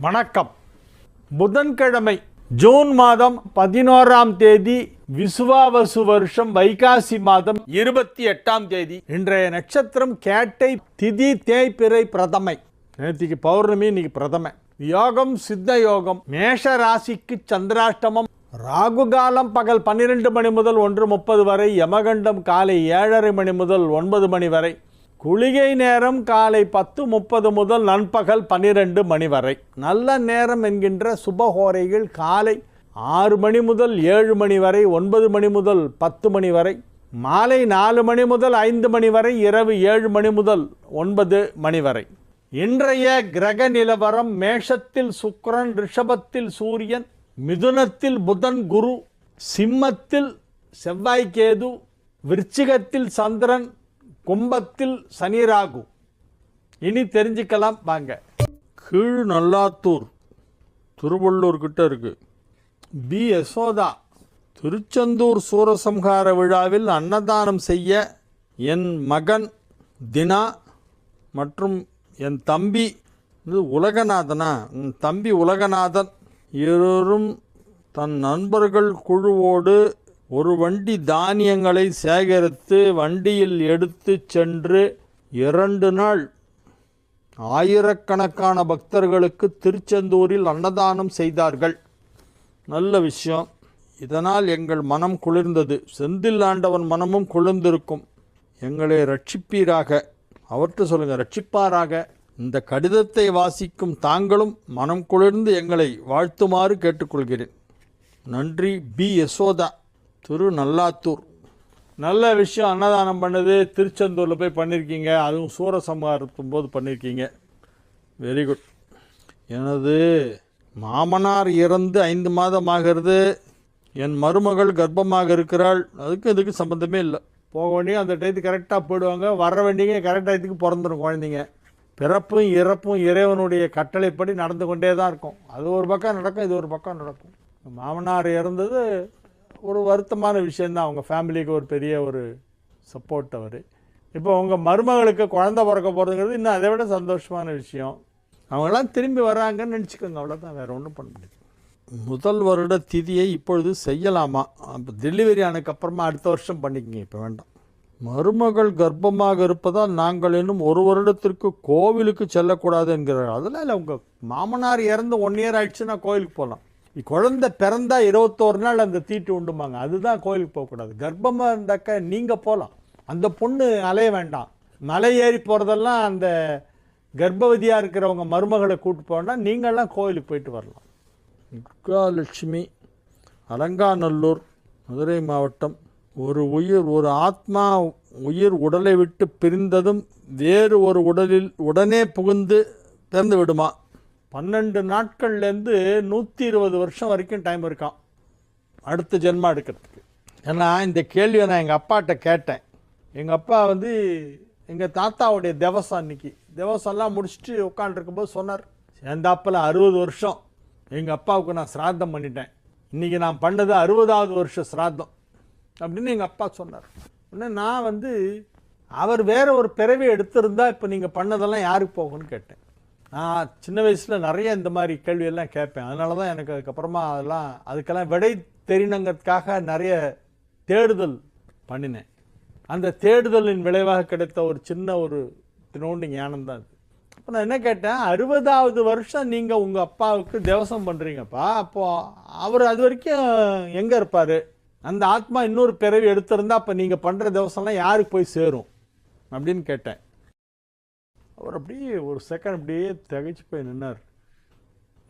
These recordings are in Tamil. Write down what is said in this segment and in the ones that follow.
வணக்கம். புதன்கிழமை ஜூன் மாதம் 11ஆம் தேதி விசுவாவசு வருஷம் வைகாசி மாதம் 28ஆம் தேதி. இன்றைய நட்சத்திரம் கேட்டை, திதி தேய்பிறை பிரதமை. நேற்றுக்கு பௌர்ணமி, இன்னைக்கு பிரதமை. யோகம் சித்த யோகம். மேஷ ராசிக்கு சந்திராஷ்டமம். ராகு காலம் பகல் 12 மணி முதல் 1:30 வரை. யமகண்டம் காலை 7:30 மணி முதல் 9 மணி வரை. குளிகை நேரம் காலை 10:30 முதல் நண்பகல் 12 மணி வரை. நல்ல நேரம் என்கின்ற சுபஹோரைகள் காலை 6 மணி முதல் 7 மணி வரை, 9 மணி முதல் 10 மணி வரை, மாலை 4 மணி முதல் 5 மணி வரை, இரவு 7 மணி முதல் 9 மணி வரை. இன்றைய கிரக நிலவரம்: மேஷத்தில் சுக்கிரன், ரிஷபத்தில் சூரியன், மிதுனத்தில் புதன் குரு, சிம்மத்தில் செவ்வாய் கேது, விருச்சிகத்தில் சந்திரன், கும்பத்தில் சனி ராகு. இனி தெரிஞ்சுக்கலாம் வாங்க. கீழ் நல்லாத்தூர் திருவள்ளூர் கிட்ட இருக்கு. பி யசோதா திருச்செந்தூர் சூரசம்ஹார விழாவில் அன்னதானம் செய்ய என் மகன் தினா மற்றும் என் தம்பி தம்பி உலகநாதன் இருவரும் தன் நண்பர்கள் குழுவோடு ஒரு வண்டி தானியங்களை சேகரித்து வண்டியில் எடுத்து சென்று 2 நாள் ஆயிரக்கணக்கான பக்தர்களுக்கு திருச்செந்தூரில் அன்னதானம் செய்தார்கள். நல்ல விஷயம். இதனால் எங்கள் மனம் குளிர்ந்தது. செந்தில் ஆண்டவன் மனமும் குளிர்ந்திருக்கும். எங்களை ரட்சிப்பீராக. அவர்கிட்ட சொல்லுங்கள், ரட்சிப்பாராக. இந்த கடிதத்தை வாசிக்கும் தாங்களும் மனம் குளிர்ந்து எங்களை வாழ்த்துமாறு கேட்டுக்கொள்கிறேன். நன்றி. பி யசோதா, திரு நல்லாத்தூர். நல்ல விஷயம். அன்னதானம் பண்ணது திருச்செந்தூரில் போய் பண்ணியிருக்கீங்க. அதுவும் சூரசம்ஹாரத்தும் போது பண்ணியிருக்கீங்க. Very good. எனது மாமனார் இறந்து 5 மாதம் ஆகிறது. என் மருமகள் கர்ப்பமாக இருக்கிறாள். இதுக்கு சம்மந்தமே இல்லை. போக வேண்டிய அந்த டயத்துக்கு கரெக்டாக போயிடுவாங்க. வர வேண்டிய கரெக்ட் டயத்துக்கு பிறந்துடும் குழந்தைங்க. பிறப்பும் இறப்பும் இறைவனுடைய கட்டளைப்படி நடந்து கொண்டே தான் இருக்கும். அது ஒரு பக்கம் நடக்கும், இது ஒரு பக்கம் நடக்கும். மாமனார் இறந்தது ஒரு வருத்தமான விஷயந்தான். அவங்க ஃபேமிலிக்கு ஒரு பெரிய ஒரு சப்போர்ட் அவர். இப்போ உங்கள் மருமகளுக்கு குழந்தை பிறக்க போகிறதுங்கிறது இன்னும் அதை விட சந்தோஷமான விஷயம். அவங்களாம் திரும்பி வராங்கன்னு நினச்சிக்கோங்க, அவ்வளோதான். வேறு ஒன்றும் பண்ண முடியாது. முதல் வருட திதியை இப்பொழுது செய்யலாமா? அப்போ டெலிவரி ஆனதுக்கப்புறமா அடுத்த வருஷம் பண்ணிக்கங்க, இப்போ வேண்டாம். மருமகள் கர்ப்பமாக இருப்பதால் நாங்கள் இன்னும் 1 வருடத்திற்கு கோவிலுக்கு செல்லக்கூடாது என்கிறார். அதெல்லாம் இல்லை. உங்கள் மாமனார் இறந்து 1 இயர் ஆயிடுச்சுன்னா கோவிலுக்கு போகலாம். குழந்தை பிறந்தா 21 நாள் அந்த தீட்டு உண்டுமாங்க, அதுதான் கோயிலுக்கு போகக்கூடாது. கர்ப்பமாக இருந்தாக்க நீங்கள் போகலாம். அந்த பொண்ணு அலைய வேண்டாம். மலை ஏறி போகிறதெல்லாம் அந்த கர்ப்பவதியாக இருக்கிறவங்க மருமகளை கூப்பிட்டு போனால் நீங்கள்லாம் கோயிலுக்கு போயிட்டு வரலாம். துர்காலட்சுமி, அலங்காநல்லூர், மதுரை மாவட்டம். ஒரு ஆத்மா உயிர் உடலை விட்டு பிரிந்ததும் வேறு ஒரு உடலில் உடனே புகுந்து பிறந்து விடுமா? 12 நாட்கள்லேருந்து 120 வருஷம் வரைக்கும் டைம் இருக்கான் அடுத்த ஜென்மா எடுக்கிறதுக்கு. ஏன்னா இந்த கேள்வியை நான் எங்கள் அப்பாட்ட கேட்டேன். எங்கள் அப்பா எங்கள் தாத்தாவுடைய தேவசம், அன்னைக்கு தேவசம்லாம் முடிச்சுட்டு உட்காந்துருக்கும்போது சொன்னார், சேர்ந்தாப்பில் 60 வருஷம் எங்கள் அப்பாவுக்கு நான் சிராத்தம் பண்ணிட்டேன். இன்றைக்கி நான் பண்ணது 60ஆவது வருஷம் சிராத்தம் அப்படின்னு எங்கள் அப்பா சொன்னார். உடனே நான் அவர் வேற ஒரு பிறவி எடுத்திருந்தா இப்போ நீங்கள் பண்ணதெல்லாம் யாருக்கு போகும்னு கேட்டேன். நான் சின்ன வயசில் நிறைய இந்த மாதிரி கேள்வியெல்லாம் கேட்பேன். அதனால தான் எனக்கு அதுக்கப்புறமா அதுக்கெல்லாம் விடை தெரியணுங்கிறதுக்காக நிறைய தேடுதல் பண்ணினேன். அந்த தேடுதலின் விளைவாக கிடைத்த ஒரு சின்ன ஒரு தினோண்டு ஞானம் தான் அது. அப்போ நான் என்ன கேட்டேன், 60ஆவது வருஷம் நீங்கள் உங்கள் அப்பாவுக்கு தேவசம் பண்ணுறீங்கப்பா, அப்போது அவர் அது வரைக்கும் எங்கே இருப்பார்? அந்த ஆத்மா இன்னொரு பிறவி எடுத்திருந்தா அப்போ நீங்கள் பண்ணுற தேவசம்லாம் யாருக்கு போய் சேரும் அப்படின்னு கேட்டேன். அவர் அப்படியே ஒரு செகண்ட் அப்படியே திகைச்சு போய் நின்னார்.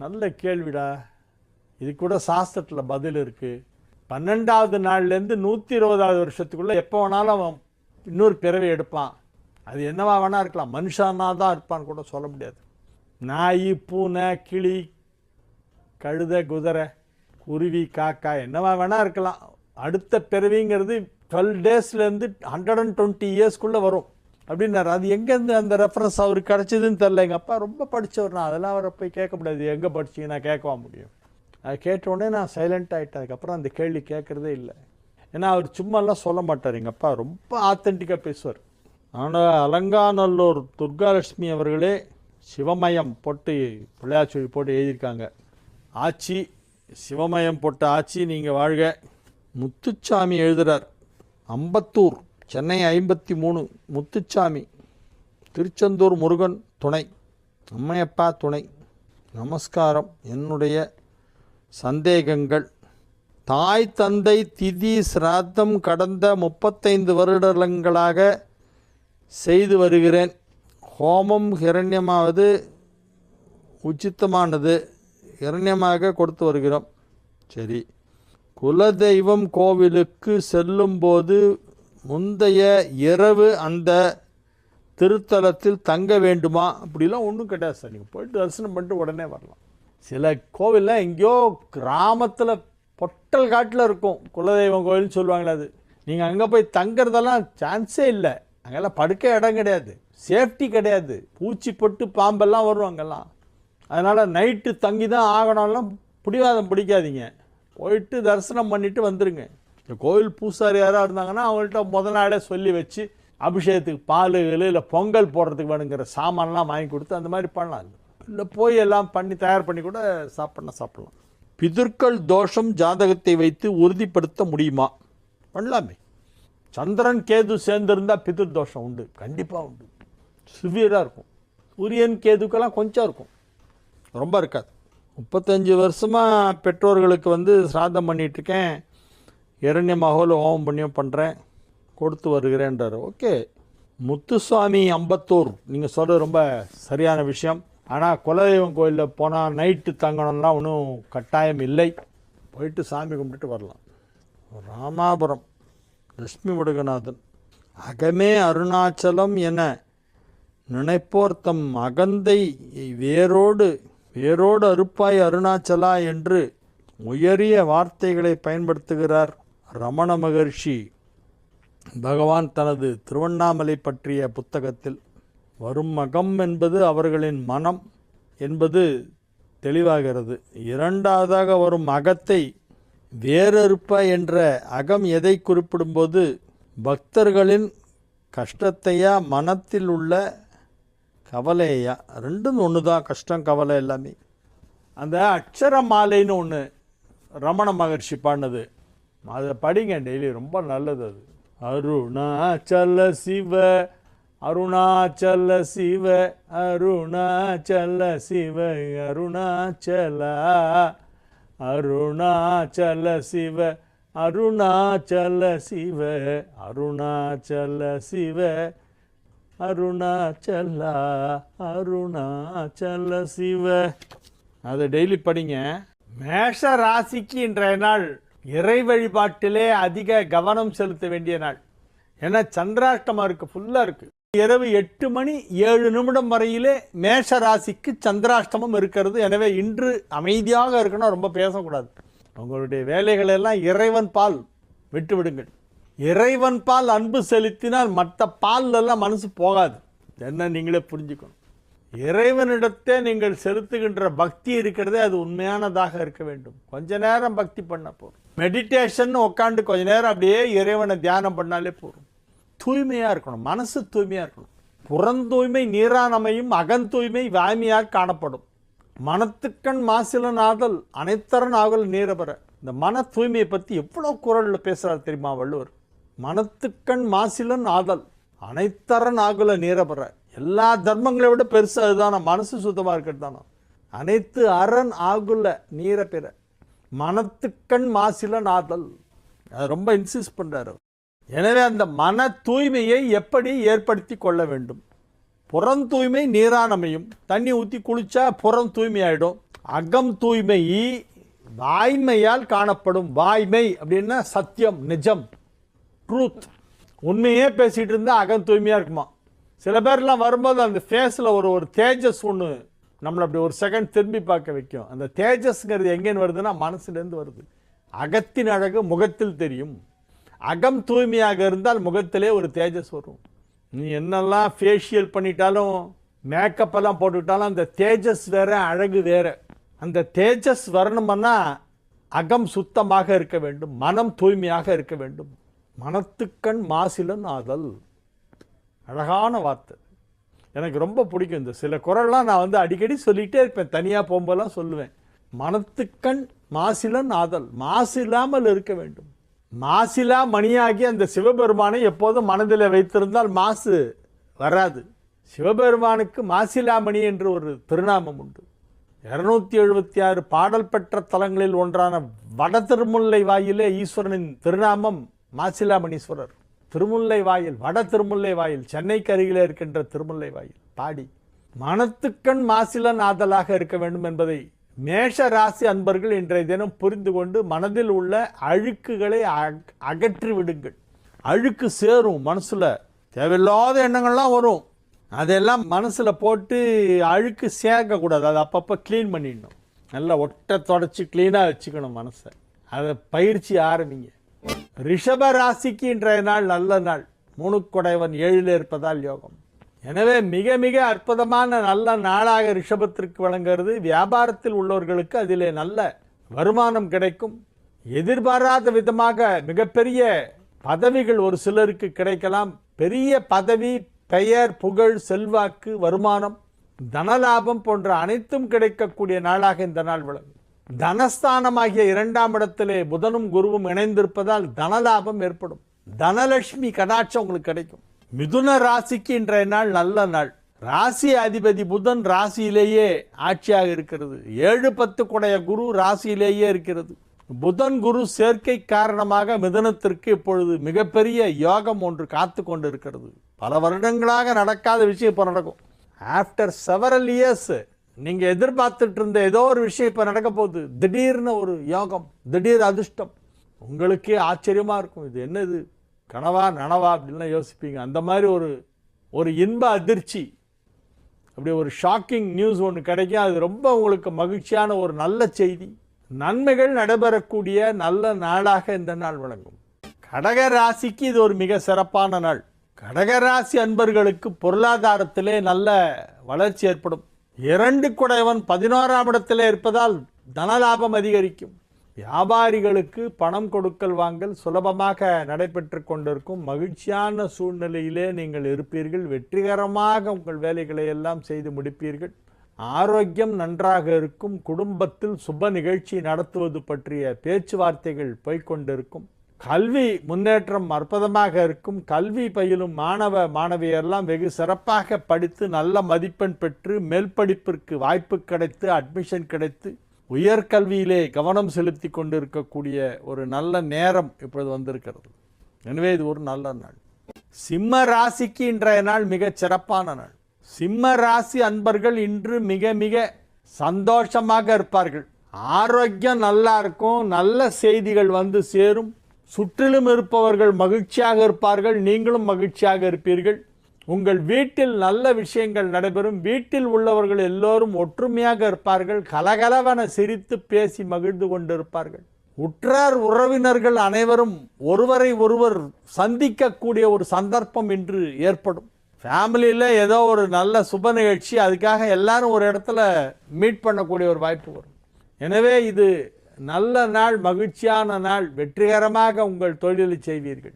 நல்ல கேள்விடா, இது கூட சாஸ்திரத்தில் பதில் இருக்குது. 12ஆவது நாள்லேருந்து 120ஆவது வருஷத்துக்குள்ளே எப்போ வேணாலும் அவன் இன்னொரு பிறவி எடுப்பான். அது என்னவா வேணா இருக்கலாம், மனுஷனா தான் இருப்பான்னு கூட சொல்ல முடியாது. நாய், பூனை, கிளி, கழுதை, குதிரை, குருவி, காக்கா என்னவா வேணா இருக்கலாம். அடுத்த பிறவிங்கிறது 12 டேஸ்லேருந்து 120 இயர்ஸ்க்குள்ளே வரும் அப்படின்னாரு. அது எங்கேருந்து அந்த ரெஃபரன்ஸ் அவருக்கு கிடச்சிதுன்னு தெரில. எங்கள் அப்பா ரொம்ப படித்தவர். நான் அதெல்லாம் அவரை போய் கேட்க முடியாது. எங்கே படிச்சிங்க நான் கேட்கவா முடியும்? அதை கேட்டவுடனே நான் சைலண்ட் ஆகிட்டேன். அதுக்கப்புறம் அந்த கேள்வி கேட்குறதே இல்லை. ஏன்னா அவர் சும்மாலாம் சொல்ல மாட்டார். எங்கள் அப்பா ரொம்ப ஆத்தென்டிக்காக பேசுவார். ஆனால் அலங்காநல்லூர் துர்காலட்சுமி அவர்களே, சிவமயம் போட்டு பிள்ளையார் சொல்லி போட்டு எழுதியிருக்காங்க. ஆட்சி சிவமயம் போட்ட ஆட்சி நீங்கள் வாழ்க. முத்துச்சாமி எழுதுகிறார். அம்பத்தூர், சென்னை 53, முத்துச்சாமி. திருச்செந்தூர் முருகன் துணை, அம்மையப்பா துணை. நமஸ்காரம். என்னுடைய சந்தேகங்கள்: தாய் தந்தை திதி சிராத்தம் கடந்த 35 வருடங்களாக செய்து வருகிறேன். ஹோமம் ஹிரண்யமாவது உச்சித்தமானது, ஹிரண்யமாக கொடுத்து வருகிறோம். சரி, குலதெய்வம் கோவிலுக்கு செல்லும்போது முந்தைய இரவு அந்த திருத்தலத்தில் தங்க வேண்டுமா? அப்படிலாம் ஒன்றும் கிடையாது சார். நீங்கள் போயிட்டு தரிசனம் பண்ணிட்டு உடனே வரலாம். சில கோவிலில் எங்கேயோ கிராமத்தில் பொட்டல் காட்டில் இருக்கும் குலதெய்வம் கோவில்னு சொல்லுவாங்களே, அது நீங்கள் அங்கே போய் தங்கிறதெல்லாம் சான்ஸே இல்லை. அங்கெல்லாம் படுக்க இடம் கிடையாது, சேஃப்டி கிடையாது, பூச்சி பொட்டு பாம்பெல்லாம் வரும் அங்கெல்லாம். அதனால் நைட்டு தங்கி தான் ஆகணும்லாம் பிடிவாதம் பிடிக்காதீங்க. போயிட்டு தரிசனம் பண்ணிவிட்டு வந்துடுங்க. இந்த கோவில் பூசாரி யாராக இருந்தாங்கன்னா அவங்கள்ட்ட முதல் நாளே சொல்லி வச்சு அபிஷேகத்துக்கு பாலுகள் இல்லை பொங்கல் போடுறதுக்கு வேணுங்கிற சாமான்லாம் வாங்கி கொடுத்து அந்த மாதிரி பண்ணலாம். இல்லை போய் எல்லாம் பண்ணி தயார் பண்ணி கூட சாப்பிடலாம். பிதர்கள் தோஷம் ஜாதகத்தை வைத்து உறுதிப்படுத்த முடியுமா? பண்ணலாமே. சந்திரன் கேது சேர்ந்துருந்தால் பிதிர் தோஷம் உண்டு, கண்டிப்பாக உண்டு, சிவியராக இருக்கும். சூரியன் கேதுக்கெல்லாம் கொஞ்சம் இருக்கும், ரொம்ப இருக்காது. 35 வருஷமாக பெற்றோர்களுக்கு சிராதம் பண்ணிகிட்ருக்கேன், இரண்ய மகோல் ஹோமம் பண்ணியும் பண்ணுறேன், கொடுத்து வருகிறேன்றார். ஓகே. முத்துசுவாமி அம்பத்தூர், நீங்கள் சொல்கிறது ரொம்ப சரியான விஷயம். ஆனால் குலதெய்வம் கோயிலில் போனால் நைட்டு தங்கணும்லாம் ஒன்றும் கட்டாயம் இல்லை, போயிட்டு சாமி கும்பிட்டுட்டு வரலாம். ராமாபுரம் லட்சுமி முருகநாதன், அகமே அருணாச்சலம் என நினைப்போர் தம் அகந்தை வேரோடு அறுப்பாய் அருணாச்சலா என்று உயரிய வார்த்தைகளை பயன்படுத்துகிறார் ரமண மகர்ஷி பகவான் தனது திருவண்ணாமலை பற்றிய புத்தகத்தில். வரும் அகம் என்பது அவர்களின் மனம் என்பது தெளிவாகிறது. இரண்டாவதாக வரும் அகத்தை வேறறுப்பாய் என்ற அகம் எதை குறிப்பிடும்போது பக்தர்களின் கஷ்டத்தையா மனத்தில் உள்ள கவலையா? ரெண்டும் ஒன்று தான், கஷ்டம் கவலை எல்லாமே. அந்த அக்ஷர மாலைன்னு ஒன்று ரமண மகர்ஷி பாடினது, அதை படிங்க டெய்லி, ரொம்ப நல்லது அது. அருணாச்சல சிவ அருணாச்சல சிவ அருணாச்சல சிவ அருணாச்சல அருணாச்சல சிவ அருணாச்சல சிவ அருணாச்சல சிவ அருணாச்சல அருணாச்சல சிவ. அதை டெய்லி படிங்க. மேஷ ராசிக்கு இன்றைய நாள் இறை வழிபாட்டிலே அதிக கவனம் செலுத்த வேண்டிய நாள். ஏன்னா சந்திராஷ்டமம் இருக்குது, ஃபுல்லாக இருக்குது. இரவு 8:07 வரையிலே மேஷ ராசிக்கு சந்திராஷ்டமம் இருக்கிறது. எனவே இன்று அமைதியாக இருக்கணும், ரொம்ப பேசக்கூடாது. உங்களுடைய வேலைகளெல்லாம் இறைவன் பால் விட்டு விடுங்கள். இறைவன் பால் அன்பு செலுத்தினால் மற்ற பால்லெல்லாம் மனசு போகாது. என்ன நீங்களே புரிஞ்சுக்கணும். இறைவனிடத்தே நீங்கள் செலுத்துகின்ற பக்தி இருக்கிறதே அது உண்மையானதாக இருக்க வேண்டும். கொஞ்ச நேரம் பக்தி பண்ண போதும். மெடிடேஷன் உட்காந்து கொஞ்ச நேரம் அப்படியே இறைவனை தியானம் பண்ணாலே போதும். தூய்மையாக இருக்கணும், மனசு தூய்மையாக இருக்கணும். புறந்தூய்மை நீரானமையும் அகந்தூய்மை வாய்மையாக காணப்படும். மனத்துக்கண் மாசிலன் ஆதல் அனைத்தரன் ஆகல் நீரபெற. இந்த மன தூய்மையை பற்றி எவ்வளோ குரலில் பேசுகிறார் தெரியுமா வள்ளுவர்? மனத்துக்கண் மாசிலன் ஆதல் அனைத்தரன் ஆகுல நீரபெற. எல்லா தர்மங்களை விட பெருசு அதுதானே, மனசு சுத்தமாக இருக்கிறது தானே. அனைத்து அரண் ஆகுல நீரை பெற மனத்துக்கண் மாசிலன் ஆதல், அது ரொம்ப இன்சிஸ்ட் பண்ணுறாரு. எனவே அந்த மன தூய்மையை எப்படி ஏற்படுத்தி கொள்ள வேண்டும்? புறம் தூய்மை நீரானமையும், தண்ணி ஊற்றி குளிச்சா புறம் தூய்மையாயிடும். அகம் தூய்மை வாய்மையால் காணப்படும். வாய்மை அப்படின்னா சத்தியம், நிஜம், ட்ரூத். உண்மையே பேசிகிட்டு இருந்தால் அகம் தூய்மையாக இருக்குமா. சில பேர்லாம் வரும்போது அந்த ஃபேஸில் ஒரு தேஜஸ் ஒன்று நம்மளை அப்படி ஒரு செகண்ட் திரும்பி பார்க்க வைக்கும். அந்த தேஜஸ்ங்கிறது எங்கேன்னு வருதுன்னா மனசுலேருந்து வருது. அகத்தின் அழகு முகத்தில் தெரியும். அகம் தூய்மையாக இருந்தால் முகத்திலே ஒரு தேஜஸ் வரும். நீ என்னெல்லாம் ஃபேஷியல் பண்ணிட்டாலும் மேக்கப்பெல்லாம் போட்டுக்கிட்டாலும் அந்த தேஜஸ் வேற, அழகு வேற. அந்த தேஜஸ் வரணும்னா அகம் சுத்தமாக இருக்க வேண்டும், மனம் தூய்மையாக இருக்க வேண்டும். மனத்துக்கண் மாசிலன் ஆதல், அழகான வார்த்தை. எனக்கு ரொம்ப பிடிக்கும். இந்த சில குறள்லாம் நான் வந்து அடிக்கடி சொல்லிகிட்டே இருப்பேன், தனியாக போகும்போதெல்லாம் சொல்லுவேன். மனத்துக்கண் மாசிலன் ஆதல், மாசு இல்லாமல் இருக்க வேண்டும். மாசிலா மணியாகி அந்த சிவபெருமானை எப்போதும் மனதில் வைத்திருந்தால் மாசு வராது. சிவபெருமானுக்கு மாசிலாமணி என்று ஒரு திருநாமம் உண்டு. 276 பாடல் பெற்ற தலங்களில் ஒன்றான வட திருமுல்லை வாயிலே ஈஸ்வரனின் திருநாமம் மாசிலாமணீஸ்வரர். திருமுல்லை வாயில், வட திருமுல்லை வாயில், சென்னைக்கு அருகிலே இருக்கின்ற திருமுல்லை வாயில் பாடி மனத்துக்கண் மாசிலன் ஆதலாக இருக்க வேண்டும் என்பதை மேஷ ராசி அன்பர்கள் இன்றைய தினம் புரிந்து கொண்டு மனதில் உள்ள அழுக்குகளை அகற்றி விடுங்கள். அழுக்கு சேரும், மனசுல தேவையில்லாத எண்ணங்கள்லாம் வரும், அதெல்லாம் மனசுல போட்டு அழுக்கு சேர்க்கக்கூடாது. அதை அப்பப்போ க்ளீன் பண்ணிடணும். நல்லா ஒட்டை தொடச்சி க்ளீனாக வச்சுக்கணும் மனசை. அதை பயிற்சி ஆரம்பிங்க. ரிஷப ராசிக்கு இன்றைய நாள் நல்ல நாள். 3 குடைவன் 7 இருப்பதால் யோகம். எனவே மிக மிக அற்புதமான நல்ல நாளாக ரிஷபத்திற்கு வழங்குகிறது. வியாபாரத்தில் உள்ளவர்களுக்கு அதிலே நல்ல வருமானம் கிடைக்கும். எதிர்பாராத விதமாக மிகப்பெரிய பதவிகள் ஒரு சிலருக்கு கிடைக்கலாம். பெரிய பதவி, பெயர், புகழ், செல்வாக்கு, வருமானம், தனலாபம் போன்ற அனைத்தும் கிடைக்கக்கூடிய நாளாக இந்த நாள் விளங்கும். தனஸ்தானமாகிய 2ஆம் இடத்திலே புதனும் குருவும் இணைந்திருப்பதால் தனலாபம் ஏற்படும். தனலட்சுமி கடாட்சம் உங்களுக்கு கிடைக்கும். மிதுன ராசிக்கு இன்றைய நாள் நல்ல நாள். ராசி அதிபதி புதன் ராசியிலேயே ஆட்சியாக இருக்கிறது. 7-10 குடைய குரு ராசியிலேயே இருக்கிறது. புதன் குரு சேர்க்கை காரணமாக மிதுனத்திற்கு இப்பொழுது மிகப்பெரிய யோகம் ஒன்று காத்து கொண்டு இருக்கிறது. பல வருடங்களாக நடக்காத விஷயம் இப்போ நடக்கும். ஆஃப்டர் செவரல் இயர்ஸ் நீங்கள் எதிர்பார்த்துட்டு இருந்த ஏதோ ஒரு விஷயம் இப்போ நடக்க போகுது. திடீர்னு ஒரு யோகம், திடீர் அதிர்ஷ்டம். உங்களுக்கே ஆச்சரியமாக இருக்கும், இது என்னது, கனவா நனவா அப்படின்லாம் யோசிப்பீங்க. அந்த மாதிரி ஒரு இன்ப அதிர்ச்சி, அப்படி ஒரு ஷாக்கிங் நியூஸ் ஒன்று கிடைக்கும். அது ரொம்ப உங்களுக்கு மகிழ்ச்சியான ஒரு நல்ல செய்தி. நன்மைகள் நடைபெறக்கூடிய நல்ல நாளாக இந்த நாள் விளங்கும். கடக ராசிக்கு இது ஒரு மிக சிறப்பான நாள். கடகராசி அன்பர்களுக்கு பொருளாதாரத்திலே நல்ல வளர்ச்சி ஏற்படும். 2 குடைவன் 11ஆம் இடத்திலே இருப்பதால் தனலாபம் அதிகரிக்கும். வியாபாரிகளுக்கு பணம் கொடுக்கல் வாங்கல் சுலபமாக நடைபெற்று கொண்டிருக்கும். மகிழ்ச்சியான சூழ்நிலையிலே நீங்கள் இருப்பீர்கள். வெற்றிகரமாக உங்கள் வேலைகளை எல்லாம் செய்து முடிப்பீர்கள். ஆரோக்கியம் நன்றாக இருக்கும். குடும்பத்தில் சுப நிகழ்ச்சி நடத்துவது பற்றிய பேச்சுவார்த்தைகள் போய்கொண்டிருக்கும். கல்வி முன்னேற்றம் அற்புதமாக இருக்கும். கல்வி பயிலும் மாணவ மாணவியரெல்லாம் வெகு சிறப்பாக படித்து நல்ல மதிப்பெண் பெற்று மேல் படிப்பிற்கு வாய்ப்பு கிடைத்து அட்மிஷன் கிடைத்து உயர்கல்வியிலே கவனம் செலுத்தி கொண்டிருக்கக்கூடிய ஒரு நல்ல நேரம் இப்பொழுது வந்திருக்கிறது. எனவே இது ஒரு நல்ல நாள். சிம்ம ராசிக்கு இன்றைய நாள் மிக சிறப்பான நாள். சிம்ம ராசி அன்பர்கள் இன்று மிக மிக சந்தோஷமாக இருப்பார்கள். ஆரோக்கியம் நல்லா இருக்கும். நல்ல செய்திகள் வந்து சேரும். சுற்றிலும் இருப்பவர்கள் மகிழ்ச்சியாக இருப்பார்கள். நீங்களும் மகிழ்ச்சியாக இருப்பீர்கள். உங்கள் வீட்டில் நல்ல விஷயங்கள் நடைபெறும். வீட்டில் உள்ளவர்கள் எல்லோரும் ஒற்றுமையாக இருப்பார்கள். கலகலவென சிரித்து பேசி மகிழ்ந்து கொண்டிருப்பார்கள். உற்றார் உறவினர்கள் அனைவரும் ஒருவரை ஒருவர் சந்திக்கக்கூடிய ஒரு சந்தர்ப்பம் இன்று ஏற்படும். ஃபேமிலியில் ஏதோ ஒரு நல்ல சுப நிகழ்ச்சி, அதுக்காக எல்லாரும் ஒரு இடத்துல மீட் பண்ணக்கூடிய ஒரு வாய்ப்பு வரும். எனவே இது நல்ல நாள், மகிழ்ச்சியான நாள். வெற்றிகரமாக உங்கள் தொழிலை செய்வீர்கள்.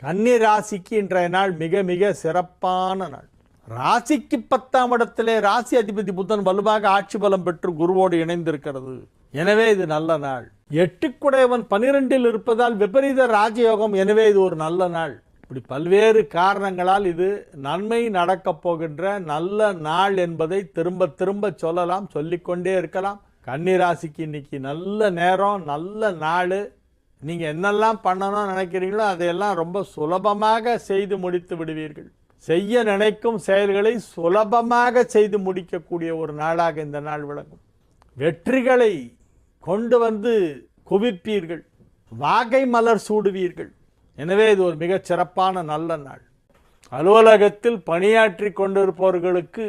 கன்னி ராசிக்கு இன்றைய நாள் மிக மிக சிறப்பான நாள். ராசிக்கு 10ஆம் இடத்திலே ராசி அதிபதி புதன் வலுவாக ஆட்சி பலம் பெற்று குருவோடு இணைந்திருக்கிறது. எனவே இது நல்ல நாள். 8 குடையவன் 12இல் இருப்பதால் விபரீத ராஜயோகம். எனவே இது ஒரு நல்ல நாள். இப்படி பல்வேறு காரணங்களால் இது நன்மை நடக்கப் போகின்ற நல்ல நாள் என்பதை திரும்ப திரும்ப சொல்லலாம், சொல்லிக்கொண்டே இருக்கலாம். கன்னி ராசிக்கு இன்னைக்கு நல்ல நேரம், நல்ல நாள். நீங்கள் என்னெல்லாம் பண்ணணும்னு நினைக்கிறீங்களோ அதையெல்லாம் ரொம்ப சுலபமாக செய்து முடித்து விடுவீர்கள். செய்ய நினைக்கும் செயல்களை சுலபமாக செய்து முடிக்கக்கூடிய ஒரு நாளாக இந்த நாள் விளங்கும். வெற்றிகளை கொண்டு வந்து குவிப்பீர்கள். வாகை மலர் சூடுவீர்கள். எனவே இது ஒரு மிகச் சிறப்பான நல்ல நாள். அலுவலகத்தில் பணியாற்றி கொண்டிருப்பவர்களுக்கு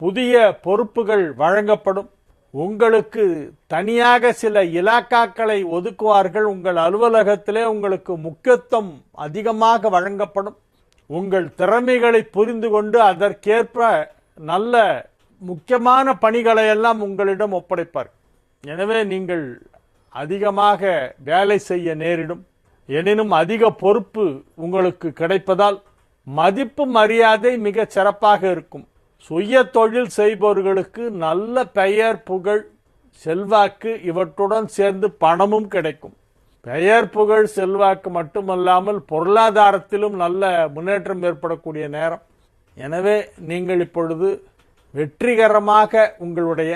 புதிய பொறுப்புகள் வழங்கப்படும். உங்களுக்கு தனியாக சில இலாக்காக்களை ஒதுக்குவார்கள். உங்கள் அலுவலகத்திலே உங்களுக்கு முக்கியத்துவம் அதிகமாக வழங்கப்படும். உங்கள் திறமைகளை புரிந்து கொண்டு அதற்கேற்ப நல்ல முக்கியமான பணிகளை எல்லாம் உங்களிடம் ஒப்படைப்பார். எனவே நீங்கள் அதிகமாக வேலை செய்ய நேரிடும். எனினும் அதிக பொறுப்பு உங்களுக்கு கிடைப்பதால் மதிப்பு மரியாதை மிக சிறப்பாக இருக்கும். சுய தொழில் செய்பவர்களுக்கு நல்ல பெயர், புகழ், செல்வாக்கு இவற்றுடன் சேர்ந்து பணமும் கிடைக்கும். பெயர், புகழ், செல்வாக்கு மட்டுமல்லாமல் பொருளாதாரத்திலும் நல்ல முன்னேற்றம் ஏற்படக்கூடிய நேரம். எனவே நீங்கள் இப்பொழுது வெற்றிகரமாக உங்களுடைய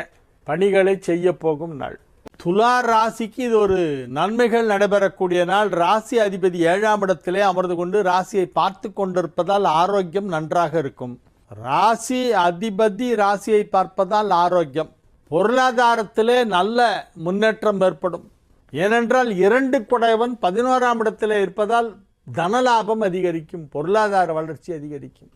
பணிகளை செய்ய போகும் நாள். துலா ராசிக்கு இது ஒரு நன்மைகள் நடைபெறக்கூடிய நாள். ராசி அதிபதி 7ஆம் இடத்திலே அமர்ந்து கொண்டு ராசியை பார்த்து கொண்டிருப்பதால் ஆரோக்கியம் நன்றாக இருக்கும். ராசி அதிபதி ராசியை பார்ப்பதால் ஆரோக்கியம். பொருளாதாரத்திலே நல்ல முன்னேற்றம் ஏற்படும். ஏனென்றால் 2 குடையவன் 11ஆம் இடத்திலே இருப்பதால் தனலாபம் அதிகரிக்கும், பொருளாதார வளர்ச்சி அதிகரிக்கும்.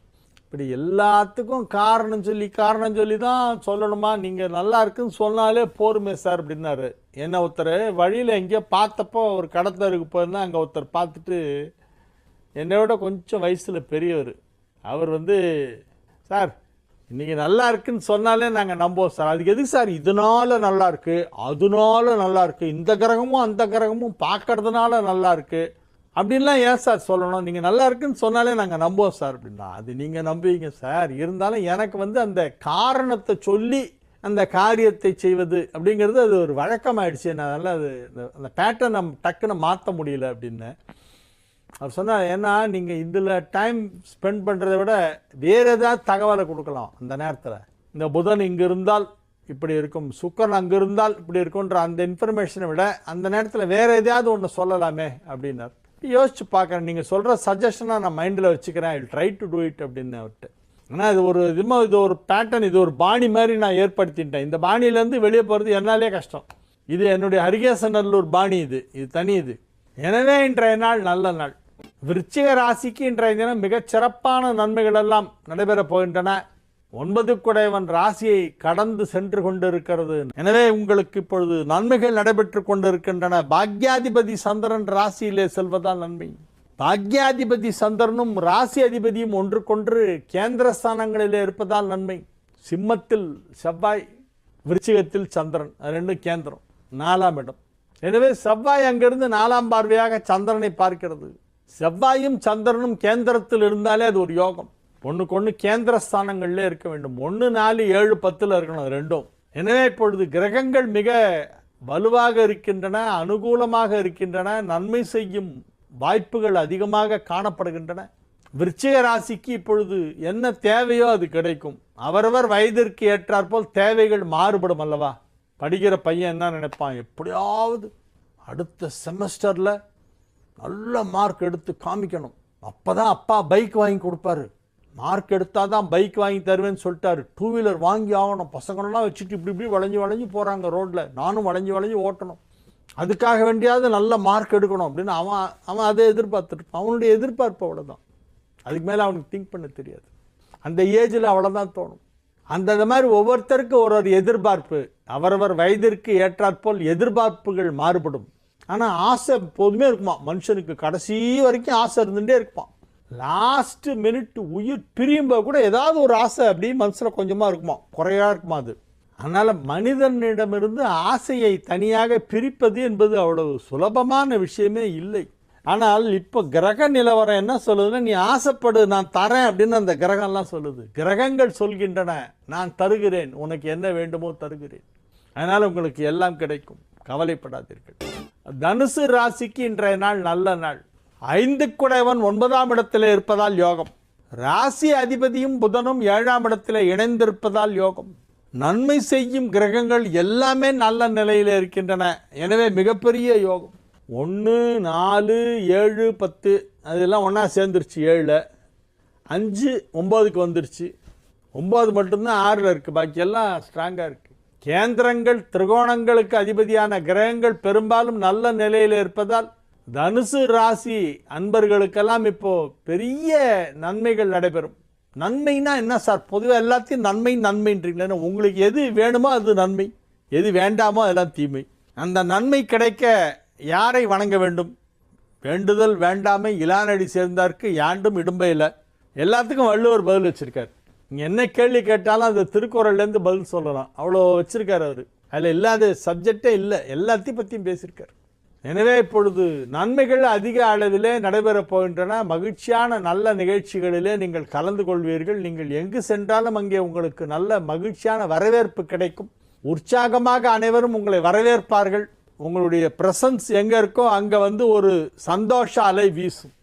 இப்படி எல்லாத்துக்கும் காரணம் சொல்லி தான் சொல்லணுமா? நீங்கள் நல்லா இருக்குன்னு சொன்னாலே போருமே சார் அப்படின்னாரு. என்ன ஒருத்தர் வழியில் எங்கேயோ பார்த்தப்போ ஒரு கடத்தருக்கு போயிருந்தா அங்கே ஒருத்தர் பார்த்துட்டு என்னை விட கொஞ்சம் வயசில் பெரியவர். அவர் சார் இன்றைக்கி நல்லா இருக்குன்னு சொன்னாலே நாங்கள் நம்புவோம் சார். அதுக்கு எதுக்கு சார் இதனால நல்லா இருக்கு, அதனால நல்லா இருக்கு, இந்த கிரகமும் அந்த கிரகமும் பார்க்கறதுனால நல்லா இருக்கு அப்படின்லாம் ஏன் சார் சொல்லணும்? நீங்கள் நல்லா இருக்குன்னு சொன்னாலே நாங்கள் நம்புவோம் சார் அப்படின்னா அது நீங்கள் நம்புவீங்க சார். இருந்தாலும் எனக்கு அந்த காரணத்தை சொல்லி அந்த காரியத்தை செய்வது அப்படிங்கிறது அது ஒரு வழக்கமாயிடுச்சு. அதனால் அது அந்த பேட்டர்ன் நம்ம டக்குன்னு மாற்ற முடியல அப்படின்னு அவர் சொன்னார். ஏன்னா நீங்கள் இதில் டைம் ஸ்பெண்ட் பண்ணுறதை விட வேறு ஏதாவது தகவலை கொடுக்கலாம். அந்த நேரத்தில் இந்த புதன் இங்கே இருந்தால் இப்படி இருக்கும், சுக்கரன் அங்கே இருந்தால் இப்படி இருக்குன்ற அந்த இன்ஃபர்மேஷனை விட அந்த நேரத்தில் வேறு எதையாவது ஒன்று சொல்லலாமே அப்படின்னார். யோசிச்சு பார்க்குறேன், நீங்கள் சொல்கிற சஜஷனாக நான் மைண்டில் வச்சுக்கிறேன், I try to do it அப்படின்னு அவர்கிட்ட. ஆனால் இது ஒரு பேட்டர்ன், இது ஒரு பாணி மாதிரி நான் ஏற்படுத்திட்டேன். இந்த பாணியிலேருந்து வெளியே போகிறது என்னாலே கஷ்டம். இது என்னுடைய அரிகேசநல்லூர் பாணி, இது தனி. எனவே இன்றைய நாள் நல்ல நாள். விருச்சிக ராசிக்கு இன்றைய தினம் மிகச் சிறப்பான நன்மைகள் எல்லாம் நடைபெறப் போகின்றன. 9 குடையவன் ராசியை கடந்து சென்று கொண்டிருக்கிறது. எனவே உங்களுக்கு இப்பொழுது நன்மைகள் நடைபெற்று கொண்டிருக்கின்றன. பாக்யாதிபதி சந்திரன் ராசியிலே செல்வதால் நன்மை. பாக்யாதிபதி சந்திரனும் ராசி அதிபதியும் ஒன்றுக்கொன்று கேந்திரஸ்தானங்களிலே இருப்பதால் நன்மை. சிம்மத்தில் செவ்வாய், விருச்சிகத்தில் சந்திரன், 2 கேந்திரம், 4ஆம் இடம். எனவே செவ்வாய் அங்கிருந்து 4ஆம் பார்வையாக சந்திரனை பார்க்கிறது. செவ்வாயும் சந்திரனும் கேந்திரத்தில் இருந்தாலே அது ஒரு யோகம். ஒன்றுக்கு கேந்திர ஸ்தானங்களில் இருக்க வேண்டும். 1, 4, 7, 10 இருக்கணும் ரெண்டும். எனவே இப்பொழுது கிரகங்கள் மிக வலுவாக இருக்கின்றன, அனுகூலமாக இருக்கின்றன, நன்மை செய்யும் வாய்ப்புகள் அதிகமாக காணப்படுகின்றன. விருச்சிக ராசிக்கு இப்பொழுது என்ன தேவையோ அது கிடைக்கும். அவரவர் வயதிற்கு ஏற்றாற்போல் தேவைகள் மாறுபடும் அல்லவா? படிக்கிற பையன் என்ன நினைப்பான், எப்படியாவது அடுத்த செமஸ்டரில் நல்ல மார்க் எடுத்து காமிக்கணும், அப்போ தான் அப்பா பைக் வாங்கி கொடுப்பாரு, மார்க் எடுத்தால் தான் பைக் வாங்கி தருவேன்னு சொல்லிட்டாரு, 2 வீலர் வாங்கி ஆகணும், பசங்களெலாம் வச்சுட்டு இப்படி வளைஞ்சு போகிறாங்க ரோட்டில், நானும் வளைஞ்சு ஓட்டணும், அதுக்காக வேண்டியாவது நல்ல மார்க் எடுக்கணும் அப்படின்னு அவன் அதை எதிர்பார்த்துருப்பான். அவனுடைய எதிர்பார்ப்பு அவ்வளோதான். அதுக்கு மேலே அவனுக்கு திங்க் பண்ண தெரியாது. அந்த ஏஜில் அவ்வளோதான் தோணும். அந்த மாதிரி ஒவ்வொருத்தருக்கும் ஒரு எதிர்பார்ப்பு, அவரவர் வயதிற்கு ஏற்றாற்போல் எதிர்பார்ப்புகள் மாறுபடும். ஆனால் ஆசை எப்போதுமே இருக்குமா மனுஷனுக்கு, கடைசி வரைக்கும் ஆசை இருந்துகிட்டே இருக்குமா. லாஸ்ட் மினிட் உயிர் பிரியும்போது கூட ஏதாவது ஒரு ஆசை அப்படி மனசில் கொஞ்சமாக இருக்குமா, குறையாக இருக்குமா அது. அதனால் மனிதனிடமிருந்து ஆசையை தனியாக பிரிப்பது என்பது அவ்வளவு சுலபமான விஷயமே இல்லை. ஆனால் இப்போ கிரக நிலவரம் என்ன சொல்லுதுன்னா, நீ ஆசைப்படு நான் தரேன் அப்படின்னு அந்த கிரகம்லாம் சொல்லுது. கிரகங்கள் சொல்கின்றன, நான் தருகிறேன், உனக்கு என்ன வேண்டுமோ தருகிறேன், அதனால் உங்களுக்கு எல்லாம் கிடைக்கும், கவலைப்படாதீர்கள். தனுசு ராசிக்கு இன்றைய நாள் நல்ல நாள். 5 குடையவன் 9ஆம் இடத்தில் இருப்பதால் யோகம். ராசி அதிபதியும் புதனும் 7ஆம் இடத்தில் இணைந்திருப்பதால் யோகம். நன்மை செய்யும் கிரகங்கள் எல்லாமே நல்ல நிலையில் இருக்கின்றன. எனவே மிகப்பெரிய யோகம். 1, 4, 7, 10 அதெல்லாம் ஒன்றா சேர்ந்துருச்சு. 7, 5, 9க்கு வந்துருச்சு. 9 மட்டும்தான் 6ல் இருக்குது, பாக்கியெல்லாம் ஸ்ட்ராங்காக இருக்குது. கேந்திரங்கள் திரிகோணங்களுக்கு அதிபதியான கிரகங்கள் பெரும்பாலும் நல்ல நிலையில் இருப்பதால் தனுசு ராசி அன்பர்களுக்கெல்லாம் இப்போ பெரிய நன்மைகள் நடைபெறும். நன்மைனா என்ன சார், பொதுவாக எல்லாத்தையும் நன்மைன்றீங்களே, உங்களுக்கு எது வேணுமோ அது நன்மை, எது வேண்டாமோ அதெல்லாம் தீமை. அந்த நன்மை கிடைக்க யாரை வணங்க வேண்டும்? வேண்டுதல் வேண்டாமை இலானடி சேர்ந்தார்க்கு யாண்டும் இடும்பையில். எல்லாத்துக்கும் வள்ளுவர் பதில் வச்சிருக்கார். நீங்கள் என்ன கேள்வி கேட்டாலும் அந்த திருக்குறள்லேருந்து பதில் சொல்லலாம், அவ்வளோ வச்சுருக்கார் அவர். அதில் இல்லாத சப்ஜெக்டே இல்லை, எல்லாத்தையும் பற்றியும் பேசியிருக்கார். எனவே இப்பொழுது நன்மைகள் அதிக அளவிலே நடைபெறப் போகின்றன. மகிழ்ச்சியான நல்ல நிகழ்ச்சிகளிலே நீங்கள் கலந்து கொள்வீர்கள். நீங்கள் எங்கு சென்றாலும் அங்கே உங்களுக்கு நல்ல மகிழ்ச்சியான வரவேற்பு கிடைக்கும். உற்சாகமாக அனைவரும் உங்களை வரவேற்பார்கள். உங்களுடைய பிரசன்ஸ் எங்கே இருக்கோ அங்கே ஒரு சந்தோஷ அலை வீசும்.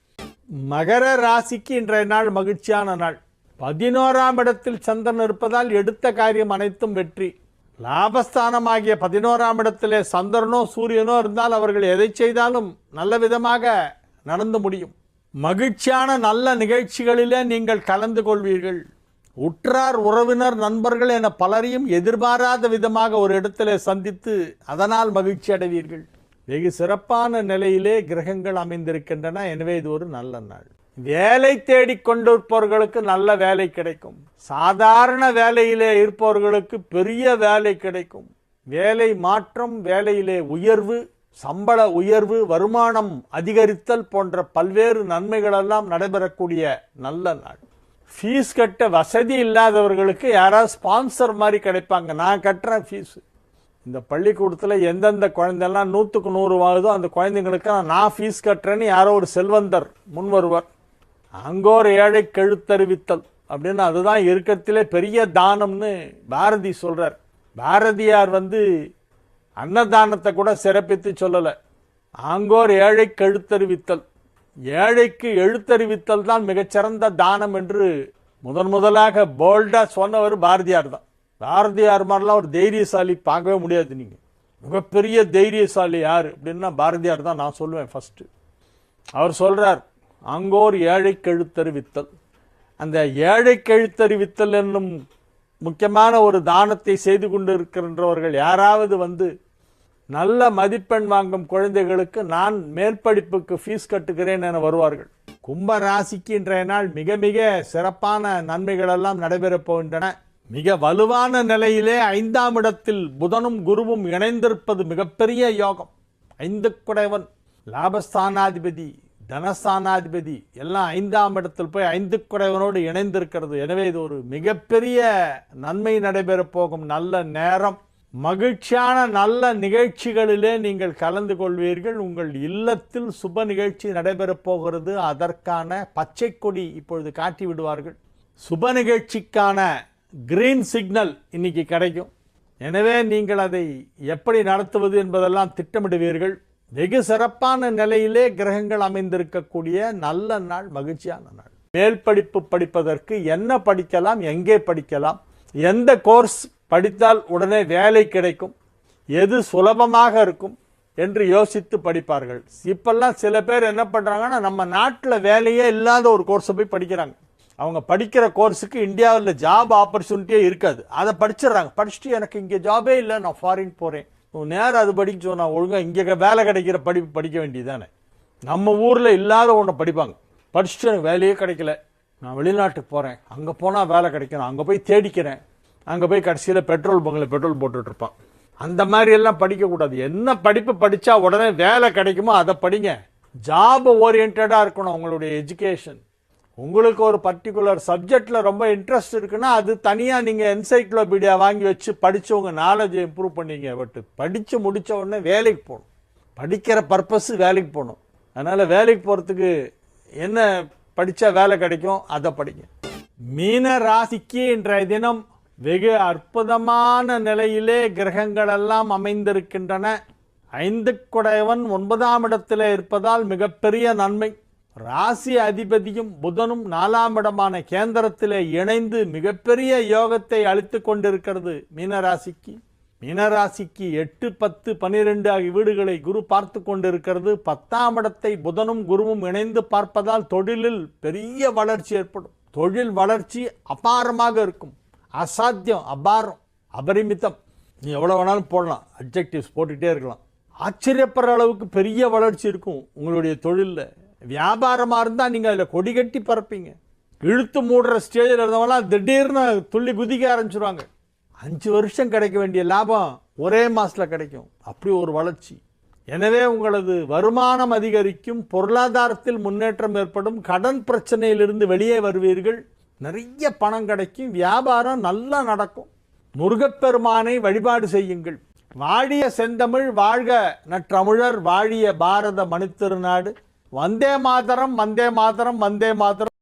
மகர ராசிக்கு இன்றைய நாள் மகிழ்ச்சியான நாள். 11ஆம் இடத்தில் சந்திரன் இருப்பதால் எடுத்த காரியம் அனைத்தும் வெற்றி. லாபஸ்தானமாகிய 11ஆம் இடத்திலே சந்திரனோ சூரியனோ இருந்தால் அவர்கள் எதை செய்தாலும் நல்ல விதமாக நடந்து முடியும். மகிழ்ச்சியான நல்ல நிகழ்ச்சிகளிலே நீங்கள் கலந்து கொள்வீர்கள். உற்றார் உறவினர் நண்பர்கள் என பலரையும் எதிர்பாராத விதமாக ஒரு இடத்திலே சந்தித்து அதனால் மகிழ்ச்சி அடைவீர்கள். வெகு சிறப்பான நிலையிலே கிரகங்கள் அமைந்திருக்கின்றன. எனவே இது ஒரு நல்ல நாள். வேலை தேடிக் கொண்டிருப்பவர்களுக்கு நல்ல வேலை கிடைக்கும். சாதாரண வேலையிலே இருப்பவர்களுக்கு பெரிய வேலை கிடைக்கும். வேலை மாற்றம், வேலையிலே உயர்வு, சம்பள உயர்வு, வருமானம் அதிகரித்தல் போன்ற பல்வேறு நன்மைகளெல்லாம் நடைபெறக்கூடிய நல்ல நாள். ஃபீஸ் கட்ட வசதி இல்லாதவர்களுக்கு யாராவது ஸ்பான்சர் மாதிரி கிடைப்பாங்க. நான் கட்டுறேன் ஃபீஸு. இந்த பள்ளிக்கூடத்தில் எந்தெந்த குழந்தைலாம் 100க்கு 100 வாங்குதோ அந்த குழந்தைங்களுக்கு நான் ஃபீஸ் கட்டுறேன்னு யாரோ ஒரு செல்வந்தர் முன் வருவார். அங்கோர் ஏழை கெழுத்தறிவித்தல் அப்படின்னு அதுதான் இருக்கிறதுலே பெரிய தானம்னு பாரதி சொல்றார். பாரதியார் அன்னதானத்தை கூட சிறப்பித்து சொல்லலை. ஆங்கோர் ஏழை கெழுத்தறிவித்தல், ஏழைக்கு எழுத்தறிவித்தல் தான் மிகச்சிறந்த தானம் என்று முதலாக போல்டா சொன்னவர் பாரதியார் தான். பாரதியார் மாதிரிலாம் ஒரு தைரியசாலி பார்க்கவே முடியாது. நீங்கள் மிகப்பெரிய தைரியசாலி யார் அப்படின்னா பாரதியார் தான் நான் சொல்லுவேன் ஃபர்ஸ்ட். அவர் சொல்றார், அங்கோர் ஏழை கெழுத்தறிவித்தல். அந்த ஏழை கெழுத்தறிவித்தல் என்னும் முக்கியமான ஒரு தானத்தை செய்து கொண்டு இருக்கின்றவர்கள் யாராவது நல்ல மதிப்பெண் வாங்கும் குழந்தைகளுக்கு நான் மேல் படிப்புக்கு ஃபீஸ் கட்டுகிறேன் என வருவார்கள். கும்ப ராசிக்கு இன்றைய நாள் மிக மிக சிறப்பான நன்மைகள் எல்லாம் நடைபெறப் போகின்றன. மிக வலுவான நிலையிலே 5ஆம் இடத்தில் புதனும் குருவும் இணைந்திருப்பது மிகப்பெரிய யோகம். 5 குடைவன், லாபஸ்தானாதிபதி, தனஸ்தானாதிபதி எல்லாம் 5ஆம் இடத்தில் போய் 5 குடைவனோடு இணைந்திருக்கிறது. எனவே இது ஒரு மிகப்பெரிய நன்மை நடைபெறப் போகும் நல்ல நேரம். மகிழ்ச்சியான நல்ல நிகழ்ச்சிகளிலே நீங்கள் கலந்து கொள்வீர்கள். உங்கள் இல்லத்தில் சுப நிகழ்ச்சி நடைபெறப் போகிறது. அதற்கான பச்சை கொடி இப்பொழுது காட்டி விடுவார்கள். சுப நிகழ்ச்சிக்கான கிரீன் சிக்னல் இன்னைக்கு கிடைக்கும். எனவே நீங்கள் அதை எப்படி நடத்துவது என்பதெல்லாம் திட்டமிடுவீர்கள். வெகு சிறப்பான நிலையிலே கிரகங்கள் அமைந்திருக்கக்கூடிய நல்ல நாள், மகிழ்ச்சியான நாள். மேல் படிப்பு படிப்பதற்கு என்ன படிக்கலாம், எங்கே படிக்கலாம், எந்த கோர்ஸ் படித்தால் உடனே வேலை கிடைக்கும், எது சுலபமாக இருக்கும் என்று யோசித்து படிப்பார்கள். இப்பெல்லாம் சில பேர் என்ன பண்றாங்கன்னா, நம்ம நாட்டில் வேலையே இல்லாத ஒரு கோர்ஸை போய் படிக்கிறாங்க. அவங்க படிக்கிற கோர்ஸுக்கு இந்தியாவில் ஜாப் ஆப்பர்ச்சுனிட்டியே இருக்காது. அதை படிச்சிடறாங்க. படிச்சுட்டு எனக்கு இங்கே ஜாபே இல்லை, நான் ஃபாரின் போகிறேன். நேரம் அது படிக்க சொன்னால் ஒழுங்காக இங்கே வேலை கிடைக்கிற படிப்பு படிக்க வேண்டியதானே. நம்ம ஊரில் இல்லாத ஒன்று படிப்பாங்க. படிச்சுட்டு எனக்கு வேலையே கிடைக்கல, நான் வெளிநாட்டுக்கு போகிறேன், அங்கே போனால் வேலை கிடைக்கணும், அங்கே போய் தேடிக்கிறேன், அங்கே போய் கடைசியில் பெட்ரோல் பங்கில் பெட்ரோல் போட்டுட்ருப்பான். அந்த மாதிரி எல்லாம் படிக்கக்கூடாது. என்ன படிப்பு படித்தா உடனே வேலை கிடைக்குமோ அதை படிங்க. ஜாப் ஓரியன்டாக இருக்கணும் உங்களுடைய எஜுகேஷன். உங்களுக்கு ஒரு பர்டிகுலர் சப்ஜெக்டில் ரொம்ப இன்ட்ரெஸ்ட் இருக்குன்னா அது தனியாக நீங்கள் என்சைக்ளோபீடியா வாங்கி வச்சு படித்து உங்கள் நாலேஜை இம்ப்ரூவ் பண்ணிங்க. பட் படித்து முடித்த உடனே வேலைக்கு போகணும். படிக்கிற பர்பஸ் வேலைக்கு போகணும். அதனால் வேலைக்கு போகிறதுக்கு என்ன படித்தா வேலை கிடைக்கும் அதை படிங்க. மீன ராசிக்கு இன்றைய தினம் வெகு அற்புதமான நிலையிலே கிரகங்கள் எல்லாம் அமைந்திருக்கின்றன. 5 குடையவன் 9ஆம் இடத்தில் இருப்பதால் மிகப்பெரிய நன்மை. ராசி அதிபதியும் புதனும் 4ஆம் இடமான கேந்திரத்திலே இணைந்து மிகப்பெரிய யோகத்தை அளித்து கொண்டிருக்கிறது மீனராசிக்கு. மீனராசிக்கு 8, 10, 12 ஆகிய வீடுகளை குரு பார்த்து கொண்டிருக்கிறது. 10ஆம் இடத்தை புதனும் குருவும் இணைந்து பார்ப்பதால் தொழிலில் பெரிய வளர்ச்சி ஏற்படும். தொழில் வளர்ச்சி அபாரமாக இருக்கும். அசாத்தியம், அபாரம், அபரிமிதம். நீ எவ்வளோ வேணாலும் போடலாம், அட்ஜெக்டிவ்ஸ் போட்டுகிட்டே இருக்கலாம். ஆச்சரியப்படுற அளவுக்கு பெரிய வளர்ச்சி இருக்கும் உங்களுடைய தொழிலில். வியாபாரமாக இருந்தால் நீங்கள் அதில் கொடி கட்டி பறப்பீங்க. இழுத்து மூடுற ஸ்டேஜில் இருந்தவங்களாம் திடீர்னு துள்ளி குதிக்க ஆரம்பிச்சிருவாங்க. 5 வருஷம் கிடைக்க வேண்டிய லாபம் ஒரே மாதத்தில் கிடைக்கும். அப்படி ஒரு வளர்ச்சி. எனவே உங்களது வருமானம் அதிகரிக்கும், பொருளாதாரத்தில் முன்னேற்றம் ஏற்படும், கடன் பிரச்சனையிலிருந்து வெளியே வருவீர்கள், நிறைய பணம் கிடைக்கும், வியாபாரம் நல்லா நடக்கும். முருகப்பெருமானை வழிபாடு செய்யுங்கள். வாழிய செந்தமிழ் வாழ்க நற்றமிழர் வாழிய பாரத மணித்திருநாடு. வந்தே மாதரம் வந்தே மாதரம் வந்தே மாதரம்.